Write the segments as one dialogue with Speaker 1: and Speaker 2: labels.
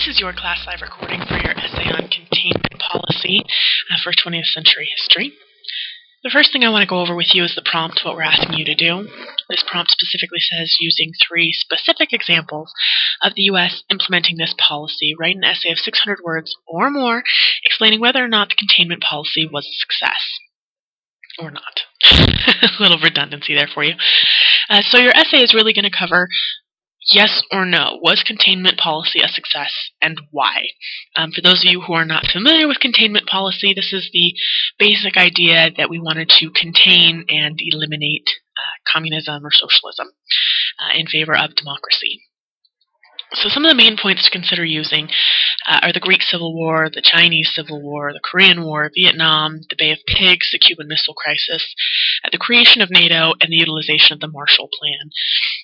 Speaker 1: This is your class live recording for your essay on containment policy for 20th century history. The first thing I want to go over with you is the prompt, what we're asking you to do. This prompt specifically says, using 3 specific examples of the U.S. implementing this policy, write an essay of 600 words or more explaining whether or not the containment policy was a success. Or not. A little redundancy there for you. So your essay is really going to cover yes or no. Was containment policy a success, and why? For those of you who are not familiar with containment policy, this is the basic idea that we wanted to contain and eliminate communism or socialism in favor of democracy. So some of the main points to consider using are the Greek Civil War, the Chinese Civil War, the Korean War, Vietnam, the Bay of Pigs, the Cuban Missile Crisis, the creation of NATO, and the utilization of the Marshall Plan.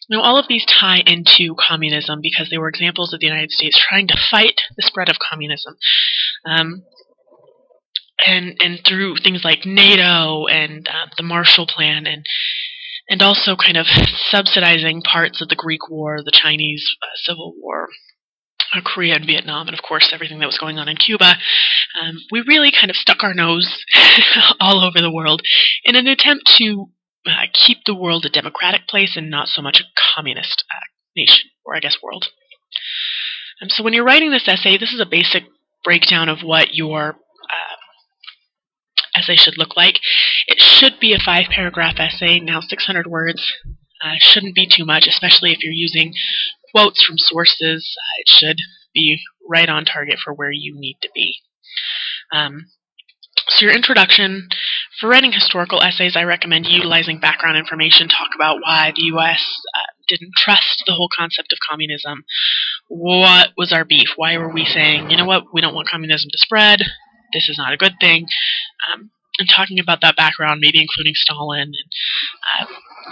Speaker 1: Now, all of these tie into communism because they were examples of the United States trying to fight the spread of communism. And through things like NATO and the Marshall Plan and also kind of subsidizing parts of the Greek War, the Chinese Civil War, Korea and Vietnam, and of course everything that was going on in Cuba, we really kind of stuck our nose all over the world in an attempt to keep the world a democratic place and not so much a communist nation, or I guess world. So when you're writing this essay, this is a basic breakdown of what your essay should look like. It should be a 5-paragraph essay. Now 600 words shouldn't be too much, especially if you're using quotes from sources. It should be right on target for where you need to be. So your introduction, for writing historical essays, I recommend utilizing background information. Talk about why the U.S. Didn't trust the whole concept of communism. What was our beef? Why were we saying, you know what, we don't want communism to spread, this is not a good thing? And talking about that background, maybe including Stalin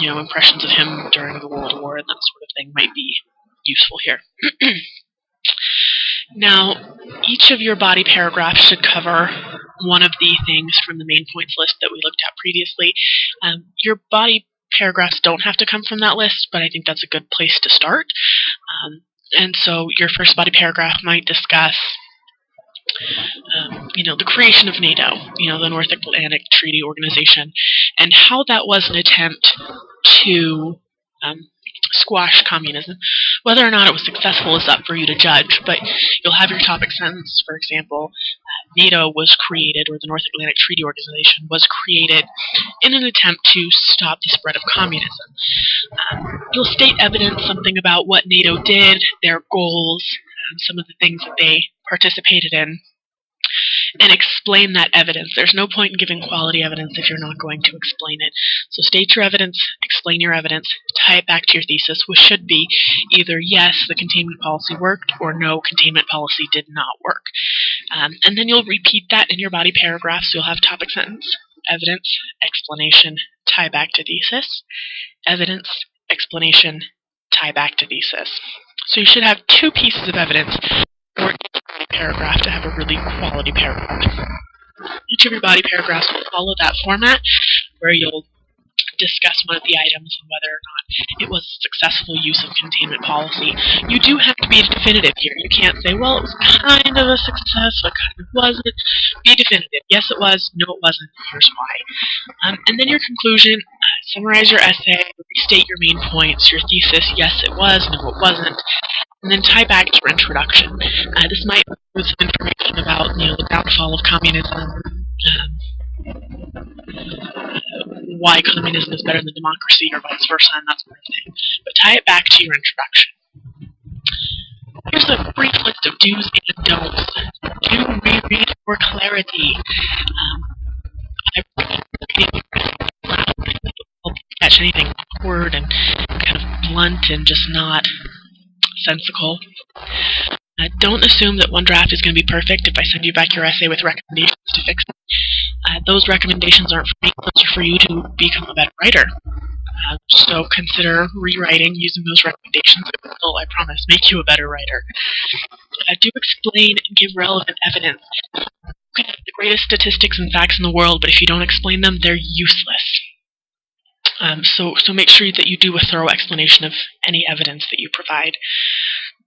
Speaker 1: and impressions of him during the World War and that sort of thing might be useful here. Now, each of your body paragraphs should cover one of the things from the main points list that we looked at previously. Your body paragraphs don't have to come from that list, but I think that's a good place to start. And so your first body paragraph might discuss the creation of NATO, the North Atlantic Treaty Organization, and how that was an attempt to squash communism. Whether or not it was successful is up for you to judge, but you'll have your topic sentence. For example, NATO was created, or the North Atlantic Treaty Organization was created in an attempt to stop the spread of communism. You'll state evidence, something about what NATO did, their goals, some of the things that they participated in, and explain that evidence. There's no point in giving quality evidence if you're not going to explain it. So state your evidence, explain your evidence, tie it back to your thesis, which should be either yes, the containment policy worked, or no, containment policy did not work. And then you'll repeat that in your body paragraphs. You'll have topic sentence, evidence, explanation, tie back to thesis, evidence, explanation, tie back to thesis. So you should have 2 pieces of evidence for each body paragraph to have a really quality paragraph. Each of your body paragraphs will follow that format where you'll discuss one of the items and whether or not it was a successful use of containment policy. You do have to be definitive here. You can't say, well, it was kind of a success, but kind of wasn't. Be definitive. Yes, it was. No, it wasn't. Here's why. And then your conclusion, summarize your essay, restate your main points, your thesis, yes, it was, no, it wasn't. And then tie back to your introduction. This might include some information about, the downfall of communism, why communism is better than democracy, or vice versa, and that sort of thing. But tie it back to your introduction. Here's a brief list of do's and don'ts. Do reread for clarity. I will catch anything awkward and kind of blunt and just not sensical. Don't assume that one draft is going to be perfect. If I send you back your essay with recommendations to fix it, those recommendations aren't for me, those are for you to become a better writer. So consider rewriting using those recommendations. It will, I promise, make you a better writer. Do explain and give relevant evidence. You can have the greatest statistics and facts in the world, but if you don't explain them, they're useless. So make sure that you do a thorough explanation of any evidence that you provide.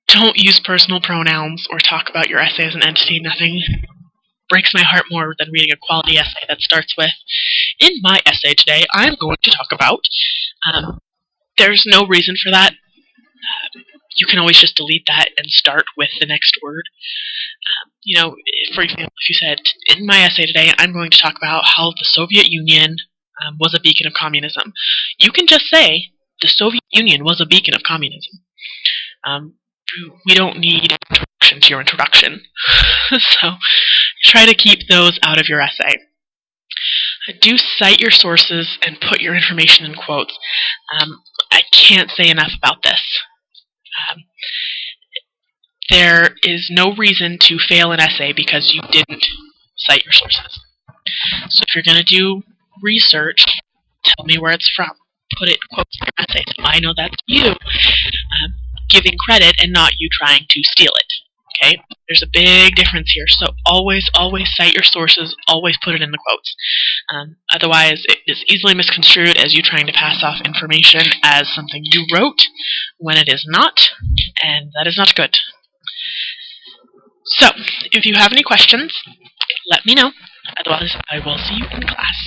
Speaker 1: Don't use personal pronouns or talk about your essay as an entity. Nothing breaks my heart more than reading a quality essay that starts with, "In my essay today, I'm going to talk about." There's no reason for that. You can always just delete that and start with the next word. For example, if you said, "In my essay today, I'm going to talk about how the Soviet Union was a beacon of communism," you can just say, "The Soviet Union was a beacon of communism." We don't need introduction to your introduction. So try to keep those out of your essay. Do cite your sources and put your information in quotes. I can't say enough about this. There is no reason to fail an essay because you didn't cite your sources. So if you're going to do research, tell me where it's from. Put it in quotes in your essay so I know that's you giving credit and not you trying to steal it. Okay? There's a big difference here. So always cite your sources. Always put it in the quotes. Otherwise, it is easily misconstrued as you trying to pass off information as something you wrote when it is not, and that is not good. So, if you have any questions, let me know. Otherwise, I will see you in class.